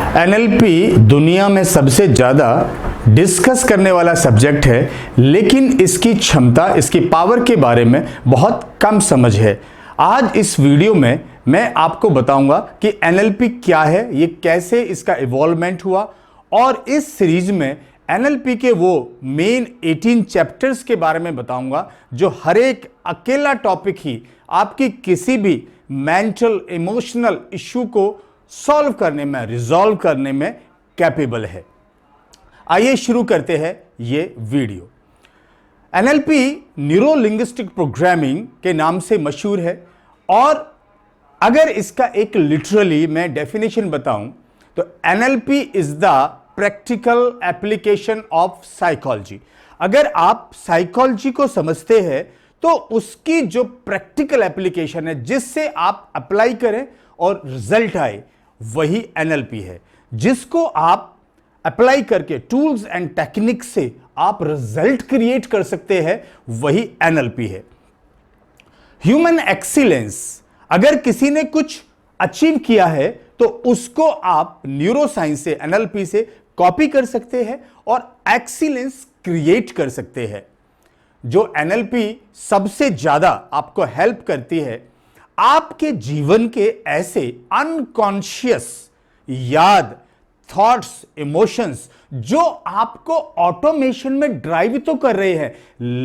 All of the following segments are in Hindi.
एनएलपी दुनिया में सबसे ज़्यादा डिस्कस करने वाला सब्जेक्ट है, लेकिन इसकी क्षमता, इसकी पावर के बारे में बहुत कम समझ है। आज इस वीडियो में मैं आपको बताऊंगा कि एनएलपी क्या है, ये कैसे इसका इवॉल्वमेंट हुआ, और इस सीरीज में एनएलपी के वो मेन 18 चैप्टर्स के बारे में बताऊंगा जो हर एक अकेला टॉपिक ही आपकी किसी भी मेंटल इमोशनल इश्यू को सॉल्व करने में, रिजॉल्व करने में कैपेबल है। आइए शुरू करते हैं ये video. NLP neuro linguistic programming के नाम से मशहूर है, और अगर इसका एक लिटरली मैं डेफिनेशन बताऊं तो NLP is the practical application of psychology. अगर आप साइकोलॉजी को समझते हैं तो उसकी जो प्रैक्टिकल एप्लीकेशन है, जिससे आप अप्लाई करें और रिजल्ट आए, वही एनएलपी है। जिसको आप अप्लाई करके टूल्स एंड टेक्निक से आप रिजल्ट क्रिएट कर सकते हैं, वही एनएलपी है। ह्यूमन एक्सीलेंस, अगर किसी ने कुछ अचीव किया है तो उसको आप न्यूरोसाइंस से, एनएलपी से कॉपी कर सकते हैं और एक्सीलेंस क्रिएट कर सकते हैं। जो एनएलपी सबसे ज्यादा आपको हेल्प करती है, आपके जीवन के ऐसे अनकॉन्शियस याद, थॉट्स, इमोशंस जो आपको ऑटोमेशन में ड्राइव तो कर रहे हैं,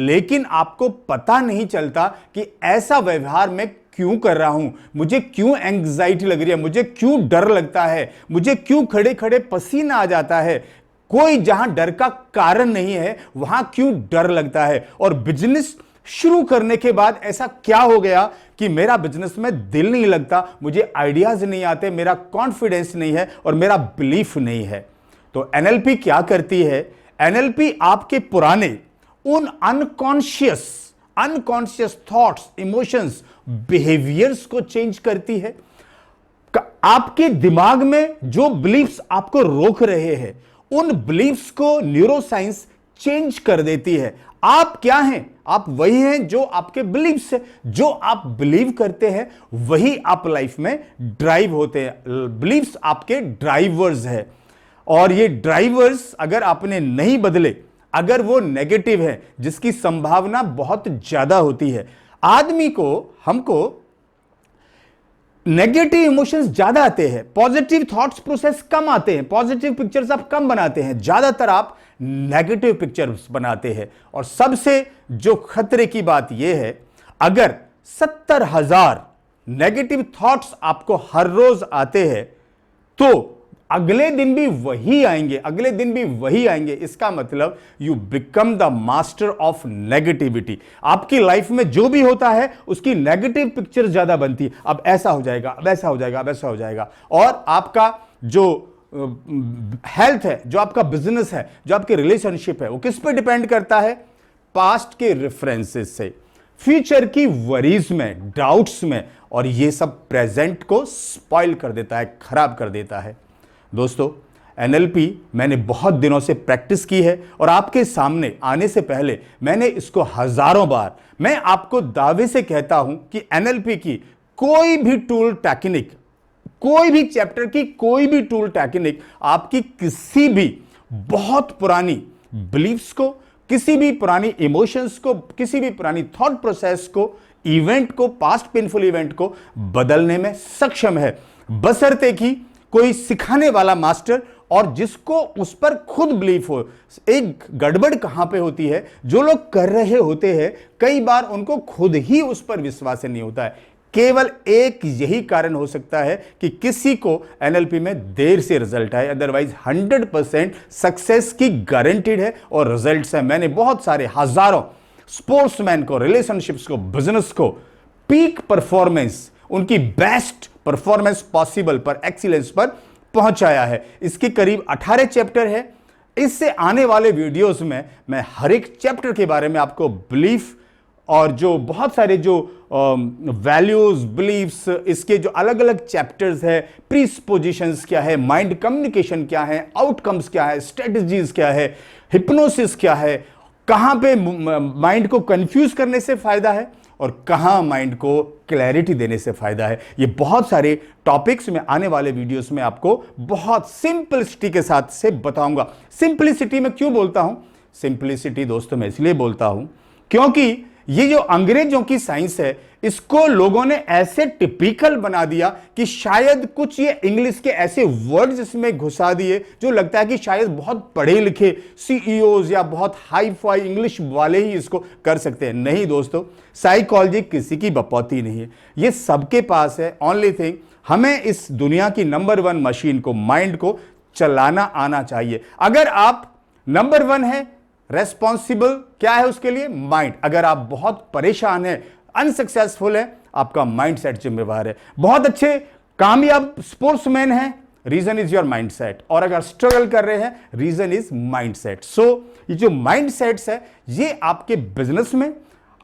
लेकिन आपको पता नहीं चलता कि ऐसा व्यवहार मैं क्यों कर रहा हूं, मुझे क्यों एंग्जाइटी लग रही है, मुझे क्यों डर लगता है, मुझे क्यों खड़े खड़े पसीना आ जाता है। कोई जहां डर का कारण नहीं है वहां क्यों डर लगता है। और बिजनेस शुरू करने के बाद ऐसा क्या हो गया कि मेरा बिजनेस में दिल नहीं लगता, मुझे आइडियाज नहीं आते, मेरा कॉन्फिडेंस नहीं है और मेरा बिलीफ नहीं है। तो एनएलपी क्या करती है? एनएलपी आपके पुराने उन अनकॉन्शियस थॉट्स, इमोशंस, बिहेवियर्स को चेंज करती है। आपके दिमाग में जो बिलीफ्स आपको रोक रहे हैं, उन बिलीफ्स को न्यूरोसाइंस चेंज कर देती है। आप क्या हैं? आप वही हैं जो आपके बिलीव्स है। जो आप बिलीव करते हैं वही आप लाइफ में ड्राइव होते हैं। बिलीव्स आपके ड्राइवर्स है, और ये ड्राइवर्स अगर आपने नहीं बदले, अगर वो नेगेटिव है, जिसकी संभावना बहुत ज्यादा होती है, आदमी को, हमको नेगेटिव इमोशंस ज्यादा आते हैं, पॉजिटिव थॉट्स प्रोसेस कम आते हैं, पॉजिटिव पिक्चर्स आप कम बनाते हैं, ज्यादातर आप नेगेटिव पिक्चर्स बनाते हैं। और सबसे जो खतरे की बात यह है, अगर 70,000 नेगेटिव थॉट्स आपको हर रोज आते हैं तो अगले दिन भी वही आएंगे, अगले दिन भी वही आएंगे। इसका मतलब you become the master of negativity. आपकी लाइफ में जो भी होता है उसकी नेगेटिव पिक्चर ज्यादा बनती है। अब ऐसा हो जाएगा, अब ऐसा हो जाएगा, अब ऐसा हो जाएगा। और आपका जो हेल्थ है, जो आपका बिजनेस है, जो आपके रिलेशनशिप है, वो किस पे डिपेंड करता है? पास्ट के रेफरेंसेस से, फ्यूचर की वरीज में, डाउट्स में, और ये सब प्रेजेंट को स्पॉइल कर देता है, खराब कर देता है। दोस्तों, एनएलपी मैंने बहुत दिनों से प्रैक्टिस की है, और आपके सामने आने से पहले मैंने इसको हजारों बार, मैं आपको दावे से कहता हूं कि एनएलपी की कोई भी टूल टेक्निक, कोई भी चैप्टर की कोई भी टूल टेक्निक आपकी किसी भी बहुत पुरानी बिलीफ्स को, किसी भी पुरानी इमोशंस को, किसी भी पुरानी थॉट प्रोसेस को, इवेंट को, पास्ट पेनफुल इवेंट को बदलने में सक्षम है, बशर्ते कि कोई सिखाने वाला मास्टर और जिसको उस पर खुद बिलीफ हो। एक गड़बड़ कहां पे होती है, जो लोग कर रहे होते हैं कई बार उनको खुद ही उस पर विश्वास नहीं होता है। केवल एक यही कारण हो सकता है कि किसी को एनएलपी में देर से रिजल्ट आए, अदरवाइज 100% सक्सेस की गारंटीड है और रिजल्ट्स है। मैंने बहुत सारे हजारों स्पोर्ट्समैन को, रिलेशनशिप्स को, बिजनेस को पीक परफॉर्मेंस, उनकी बेस्ट परफॉर्मेंस पॉसिबल पर, एक्सीलेंस पर पहुंचाया है। इसके करीब 18 चैप्टर है। इससे आने वाले वीडियोस में मैं हर एक चैप्टर के बारे में आपको बिलीफ और जो बहुत सारे जो वैल्यूज, बिलीफ्स, इसके जो अलग अलग चैप्टर्स है, प्रीसपोजिशंस क्या है, माइंड कम्युनिकेशन क्या है, आउटकम्स क्या है, स्ट्रेटजीज क्या है, हिप्नोसिस क्या है, कहां पे माइंड को कंफ्यूज करने से फायदा है, और कहां माइंड को क्लैरिटी देने से फायदा है। ये बहुत सारे टॉपिक्स में आने वाले वीडियोस में आपको बहुत सिंपलिसिटी के साथ से बताऊंगा। सिंपलिसिटी में क्यों बोलता हूं? सिंपलिसिटी दोस्तों मैं इसलिए बोलता हूं क्योंकि ये जो अंग्रेजों की साइंस है इसको लोगों ने ऐसे टिपिकल बना दिया कि शायद कुछ ये इंग्लिश के ऐसे वर्ड्स इसमें घुसा दिए जो लगता है कि शायद बहुत पढ़े लिखे सीईओज या बहुत हाई फाई इंग्लिश वाले ही इसको कर सकते हैं। नहीं दोस्तों, साइकोलॉजी किसी की बपौती नहीं है, ये सबके पास है। ओनली थिंग, हमें इस दुनिया की नंबर 1 मशीन को, माइंड को चलाना आना चाहिए। अगर आप नंबर 1 है, रेस्पॉन्सिबल क्या है उसके लिए? माइंड। अगर आप बहुत परेशान हैं, अनसक्सेसफुल है, आपका माइंडसेट जिम्मेवार है। बहुत अच्छे कामयाब स्पोर्ट्समैन हैं, रीजन इज योर माइंडसेट। और अगर स्ट्रगल कर रहे हैं, रीजन इज माइंडसेट। सो ये जो माइंडसेट्स है ये आपके बिजनेस में,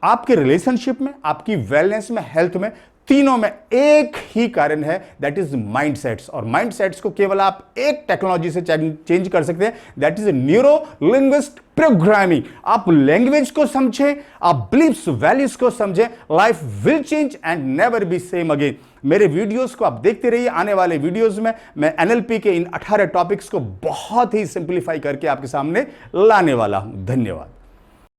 आपके रिलेशनशिप में, आपकी वेलनेस में, हेल्थ में, तीनों में एक ही कारण है, दैट इज माइंडसेट्स। और माइंडसेट्स को केवल आप एक टेक्नोलॉजी से चेंज कर सकते हैं, that is neuro linguistic programming. आप लैंग्वेज को समझें, आप बिलीफ्स वैल्यूज को समझें, life will change and never be same again. मेरे वीडियोस को आप देखते रहिए। आने वाले वीडियोस में मैं एनएलपी के इन 18 टॉपिक्स को बहुत ही सिंप्लीफाई करके आपके सामने लाने वाला हूं। धन्यवाद।